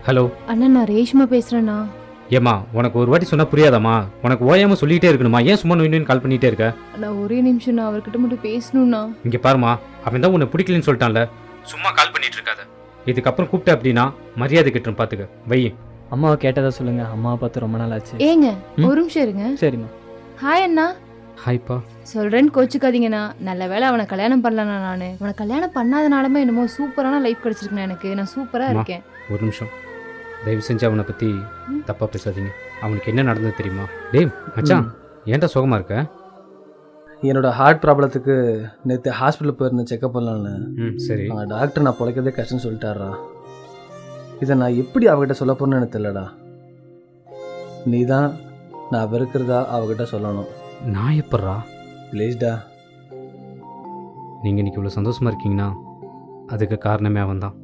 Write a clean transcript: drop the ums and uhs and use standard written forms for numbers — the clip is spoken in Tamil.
ஹலோ அண்ணா நான் ரேஷ்மா பேசுறேண்ணா. ஏம்மா உனக்கு ஒரு வாட்டி சொன்னால் புரியாதாம்மா? உனக்கு ஓயாம சொல்லிகிட்டே இருக்கணுமா? ஏன் சும்மா நோய் கால் பண்ணிகிட்டே இருக்க? அண்ணா ஒரே நிமிஷம் நான் அவர்கிட்ட மட்டும் பேசணும்ண்ணா. இங்கே பாருமா, அவன் தான் உன்னை பிடிக்கலன்னு சொல்லிட்டான்ல, சும்மா கால் பண்ணிட்டு இருக்காத. இதுக்கப்புறம் கூப்பிட்ட அப்படின்னா மரியாதை கிட்டுரும், பார்த்துக்க. வை. அம்மாவை கேட்டதா சொல்லுங்க. அம்மாவை பார்த்து ரொம்ப நாள் ஆச்சு. ஏங்க ம்? ஒரு நிமிஷம் இருங்க. சரிம்மா. ஹாய் அண்ணா. ஹாய்ப்பா. சொல்றேன்னு கோச்சுக்காதீங்கண்ணா. நல்ல வேளை அவனை கல்யாணம் பண்ணலண்ணா. நான் அவனை கல்யாணம் பண்ணாதனாலுமே என்னமோ சூப்பரான லைஃப் கிடைச்சிருக்குண்ணா எனக்கு. நான் சூப்பரா அம்மா. இருக்கேன். ஒரு நிமிஷம், தயவு செஞ்சு அவனை பற்றி ம். தப்பாக பேசாதீங்க. அவனுக்கு என்ன நடந்தது தெரியுமா? டேய் மச்சான், ஏன்டா சோகமாக இருக்க? என்னோட ஹார்ட் ப்ராப்ளத்துக்கு நேற்று ஹாஸ்பிட்டல் போயிருந்தேன் செக்கப் பண்ணலான்னு. சரி. டாக்டர் நான் பிழைக்கிறதே கஷ்டம்னு சொல்லிட்டாரா. இதை நான் எப்படி அவகிட்ட சொல்ல போறேன்னு எனக்கு தெரியலடா. நீ தான் நான் வெறுக்கிறதா அவகிட்ட சொல்லணும். நான் எப்பட்றா? ப்ளீஸ்டா. நீங்கள் இன்னைக்கு இவ்வளோ சந்தோஷமாக இருக்கீங்கன்னா அதுக்கு காரணமே அவன் தான்.